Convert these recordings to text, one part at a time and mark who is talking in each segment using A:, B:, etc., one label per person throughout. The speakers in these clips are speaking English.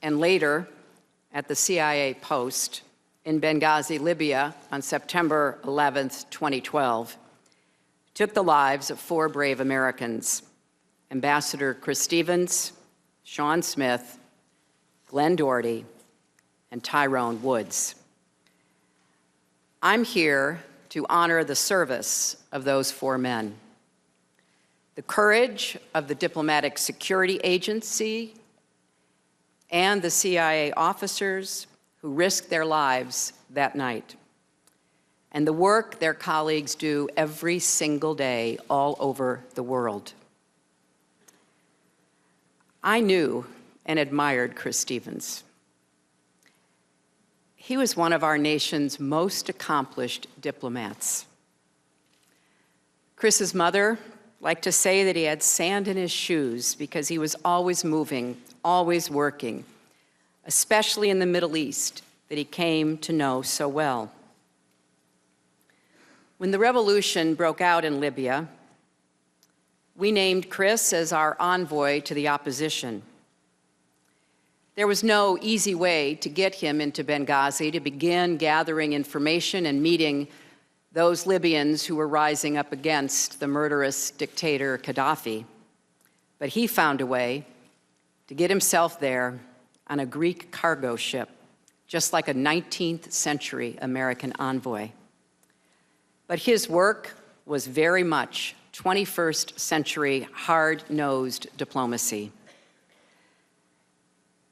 A: and later at the CIA post in Benghazi, Libya on September 11th, 2012, took the lives of 4 brave Americans: Ambassador Chris Stevens, Sean Smith, Glenn Doherty, and Tyrone Woods. I'm here to honor the service of those 4 men, the courage of the Diplomatic Security Agency and the CIA officers who risked their lives that night, and the work their colleagues do every single day all over the world. I knew and admired Chris Stevens. He was one of our nation's most accomplished diplomats. Chris's mother liked to say that he had sand in his shoes because he was always moving, always working, especially in the Middle East that he came to know so well. When the revolution broke out in Libya, we named Chris as our envoy to the opposition. There was no easy way to get him into Benghazi to begin gathering information and meeting those Libyans who were rising up against the murderous dictator Gaddafi. But he found a way to get himself there on a Greek cargo ship, just like a 19th century American envoy. But his work was very much 21st century hard-nosed diplomacy.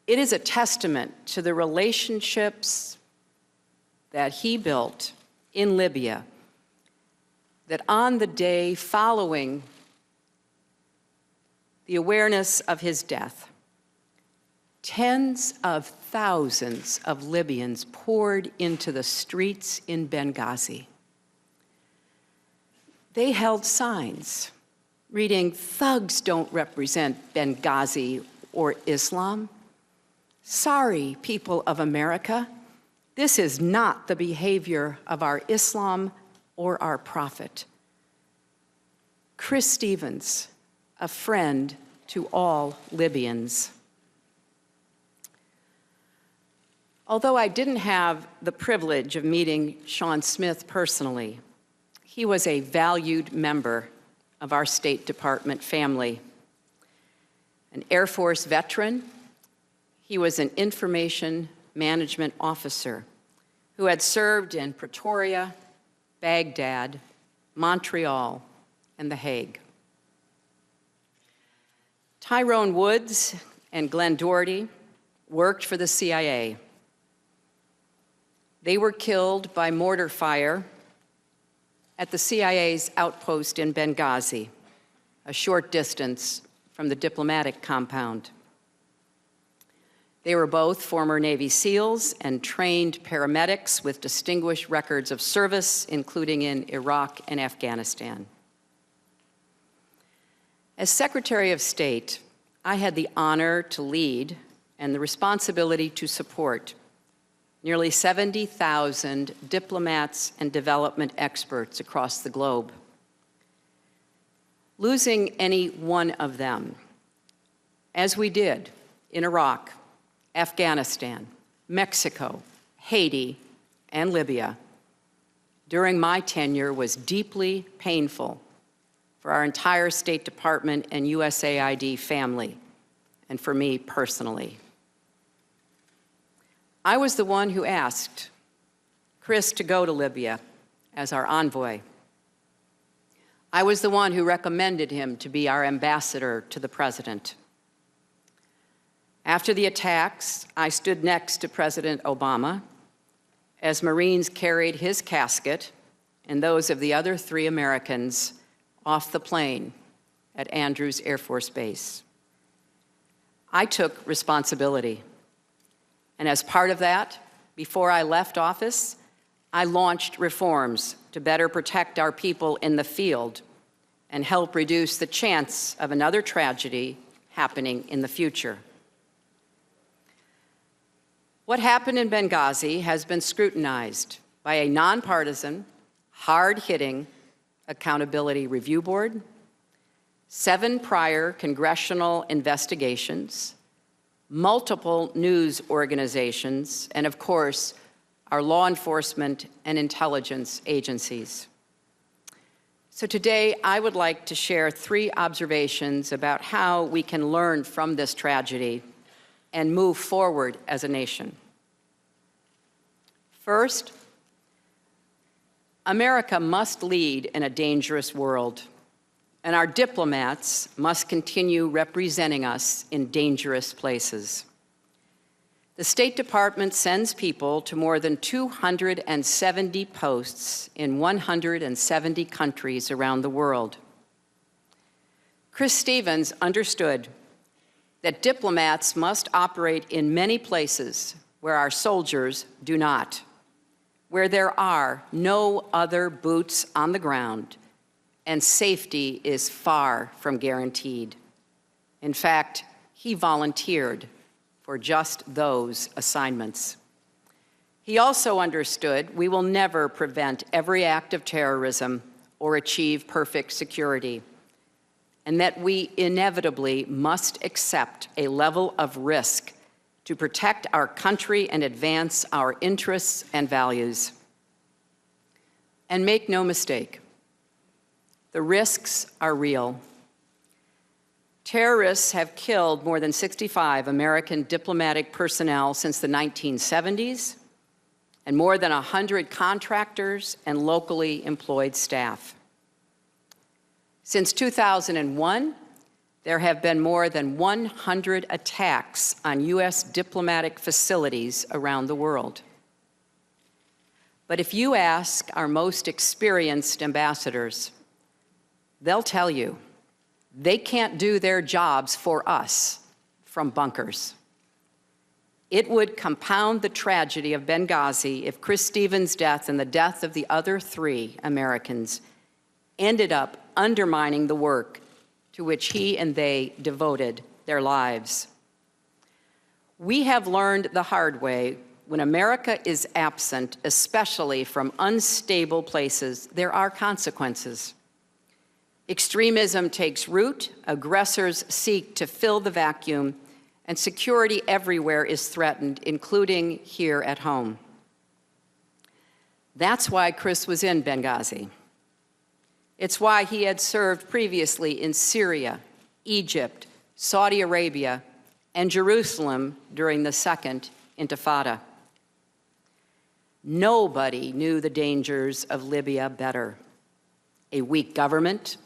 A: It is a testament to the relationships that he built in Libya that on the day following the awareness of his death, tens of thousands of Libyans poured into the streets in Benghazi. They held signs reading, "Thugs don't represent Benghazi or Islam. Sorry, people of America, this is not the behavior of our Islam or our prophet." Chris Stevens, a friend to all Libyans. Although I didn't have the privilege of meeting Sean Smith personally, he was a valued member of our State Department family. An Air Force veteran, he was an information management officer who had served in Pretoria, Baghdad, Montreal, and The Hague. Tyrone Woods and Glenn Doherty worked for the CIA. They were killed by mortar fire at the CIA's outpost in Benghazi, a short distance from the diplomatic compound. They were both former Navy SEALs and trained paramedics with distinguished records of service, including in Iraq and Afghanistan. As Secretary of State, I had the honor to lead and the responsibility to support nearly 70,000 diplomats and development experts across the globe. Losing any one of them, as we did in Iraq, Afghanistan, Mexico, Haiti, and Libya, during my tenure was deeply painful for our entire State Department and USAID family, and for me personally. I was the one who asked Chris to go to Libya as our envoy. I was the one who recommended him to be our ambassador to the president. After the attacks, I stood next to President Obama as Marines carried his casket and those of the other 3 Americans off the plane at Andrews Air Force Base. I took responsibility. And as part of that, before I left office, I launched reforms to better protect our people in the field and help reduce the chance of another tragedy happening in the future. What happened in Benghazi has been scrutinized by a nonpartisan, hard-hitting accountability review board, 7 prior congressional investigations, multiple news organizations, and of course, our law enforcement and intelligence agencies. So today, I would like to share 3 observations about how we can learn from this tragedy and move forward as a nation. First, America must lead in a dangerous world, and our diplomats must continue representing us in dangerous places. The State Department sends people to more than 270 posts in 170 countries around the world. Chris Stevens understood that diplomats must operate in many places where our soldiers do not, where there are no other boots on the ground, and safety is far from guaranteed. In fact, he volunteered for just those assignments. He also understood we will never prevent every act of terrorism or achieve perfect security, and that we inevitably must accept a level of risk to protect our country and advance our interests and values. And make no mistake, the risks are real. Terrorists have killed more than 65 American diplomatic personnel since the 1970s, and more than 100 contractors and locally employed staff. Since 2001, there have been more than 100 attacks on U.S. diplomatic facilities around the world. But if you ask our most experienced ambassadors, they'll tell you they can't do their jobs for us from bunkers. It would compound the tragedy of Benghazi if Chris Stevens' death and the death of the other 3 Americans ended up undermining the work to which he and they devoted their lives. We have learned the hard way, when America is absent, especially from unstable places, there are consequences. Extremism takes root, aggressors seek to fill the vacuum, and security everywhere is threatened, including here at home. That's why Chris was in Benghazi. It's why he had served previously in Syria, Egypt, Saudi Arabia, and Jerusalem during the Second Intifada. Nobody knew the dangers of Libya better. A weak government,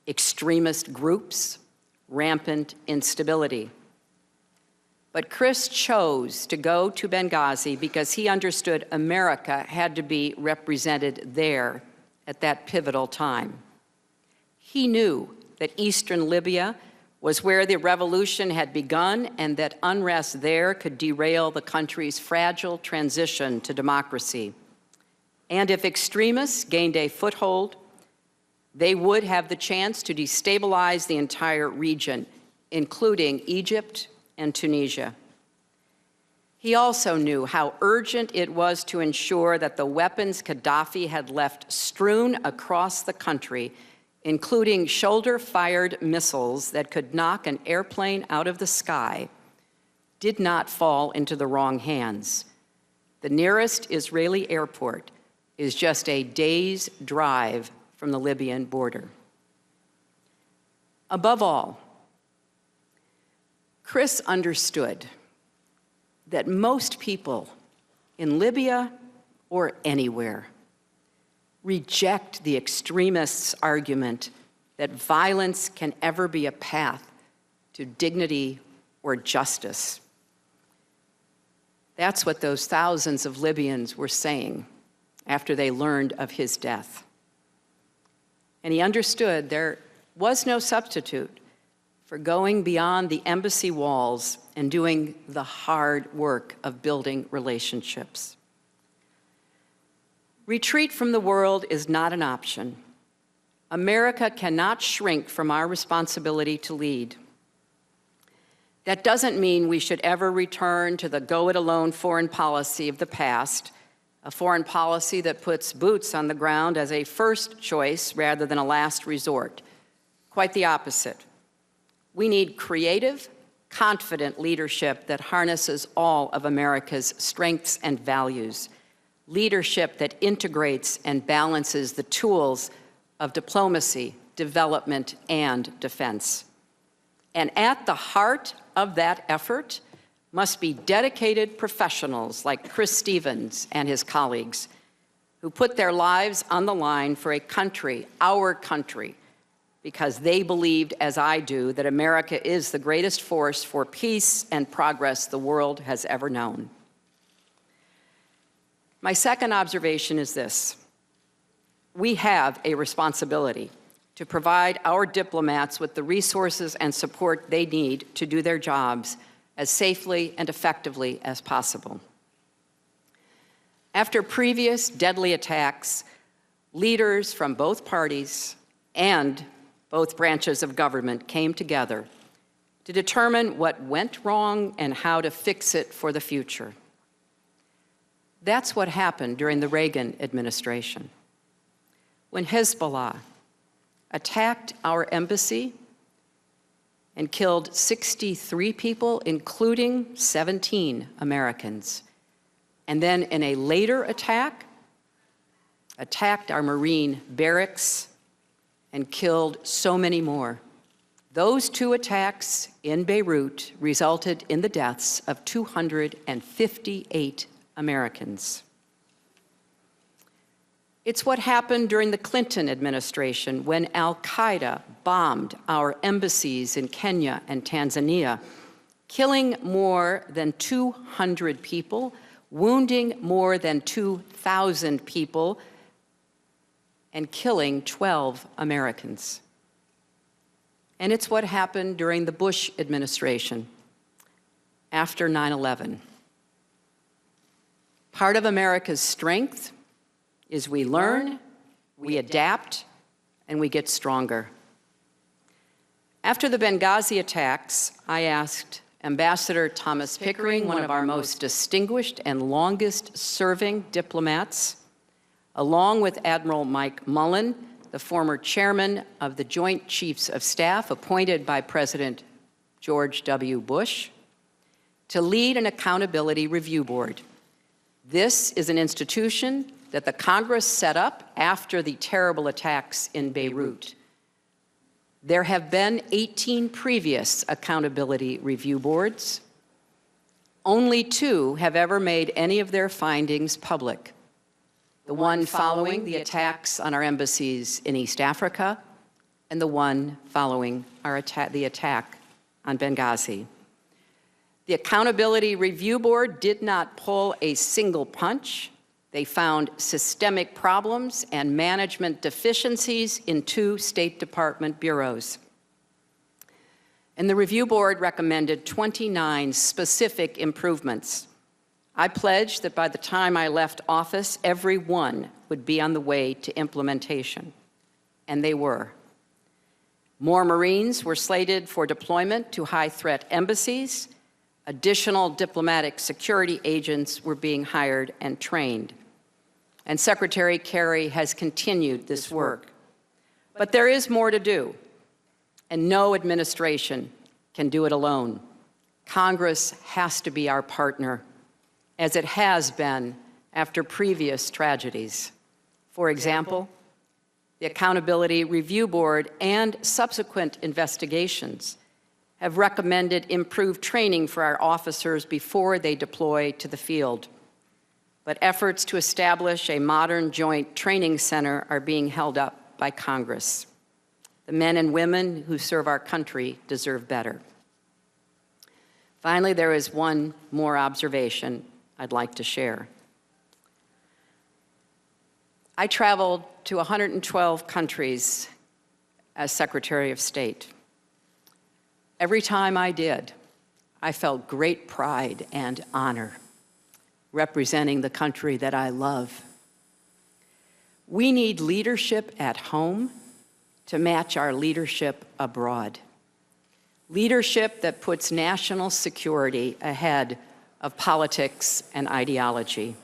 A: extremist groups, rampant instability. But Chris chose to go to Benghazi because he understood America had to be represented there at that pivotal time. He knew that eastern Libya was where the revolution had begun and that unrest there could derail the country's fragile transition to democracy. And if extremists gained a foothold, they would have the chance to destabilize the entire region, including Egypt and Tunisia. He also knew how urgent it was to ensure that the weapons Gaddafi had left strewn across the country, including shoulder-fired missiles that could knock an airplane out of the sky, did not fall into the wrong hands. The nearest Israeli airport is just a day's drive from the Libyan border. Above all, Chris understood that most people in Libya or anywhere reject the extremists' argument that violence can ever be a path to dignity or justice. That's what those thousands of Libyans were saying after they learned of his death. And he understood there was no substitute for going beyond the embassy walls and doing the hard work of building relationships. Retreat from the world is not an option. America cannot shrink from our responsibility to lead. That doesn't mean we should ever return to the go-it-alone foreign policy of the past, a foreign policy that puts boots on the ground as a first choice rather than a last resort. Quite the opposite. We need creative, confident leadership that harnesses all of America's strengths and values, leadership that integrates and balances the tools of diplomacy, development, and defense. And at the heart of that effort must be dedicated professionals like Chris Stevens and his colleagues, who put their lives on the line for a country, our country, because they believed, as I do, that America is the greatest force for peace and progress the world has ever known. My second observation is this: we have a responsibility to provide our diplomats with the resources and support they need to do their jobs as safely and effectively as possible. After previous deadly attacks, leaders from both parties and both branches of government came together to determine what went wrong and how to fix it for the future. That's what happened during the Reagan administration, when Hezbollah attacked our embassy and killed 63 people, including 17 Americans. And then in a later attack, attacked our Marine barracks and killed so many more. Those two attacks in Beirut resulted in the deaths of 258 Americans. It's what happened during the Clinton administration when Al-Qaeda bombed our embassies in Kenya and Tanzania, killing more than 200 people, wounding more than 2,000 people, and killing 12 Americans. And it's what happened during the Bush administration after 9/11. Part of America's strength is we learn, we adapt, and we get stronger. After the Benghazi attacks, I asked Ambassador Thomas Pickering, one of our most distinguished and longest-serving diplomats, along with Admiral Mike Mullen, the former chairman of the Joint Chiefs of Staff appointed by President George W. Bush, to lead an accountability review board. This is an institution that the Congress set up after the terrible attacks in Beirut. There have been 18 previous accountability review boards. Only 2 have ever made any of their findings public. The one following the attacks on our embassies in East Africa, and the one following the attack on Benghazi. The Accountability Review Board did not pull a single punch. They found systemic problems and management deficiencies in 2 State Department bureaus. And the review board recommended 29 specific improvements. I pledged that by the time I left office, every one would be on the way to implementation, and they were. More Marines were slated for deployment to high-threat embassies. Additional diplomatic security agents were being hired and trained. And Secretary Kerry has continued this work. But there is more to do, and no administration can do it alone. Congress has to be our partner, as it has been after previous tragedies. For example, the Accountability Review Board and subsequent investigations have recommended improved training for our officers before they deploy to the field. But efforts to establish a modern joint training center are being held up by Congress. The men and women who serve our country deserve better. Finally, there is one more observation I'd like to share. I traveled to 112 countries as Secretary of State. Every time I did, I felt great pride and honor representing the country that I love. We need leadership at home to match our leadership abroad. Leadership that puts national security ahead of politics and ideology.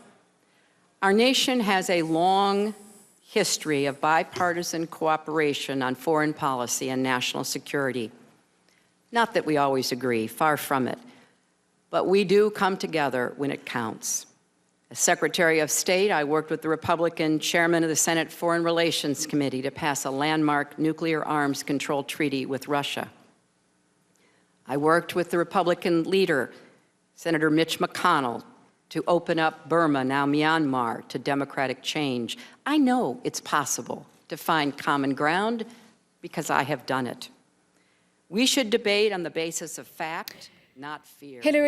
A: Our nation has a long history of bipartisan cooperation on foreign policy and national security. Not that we always agree, far from it, but we do come together when it counts. As Secretary of State, I worked with the Republican chairman of the Senate Foreign Relations Committee to pass a landmark nuclear arms control treaty with Russia. I worked with the Republican leader, Senator Mitch McConnell, to open up Burma, now Myanmar, to democratic change. I know it's possible to find common ground because I have done it. We should debate on the basis of fact, not fear.
B: Hillary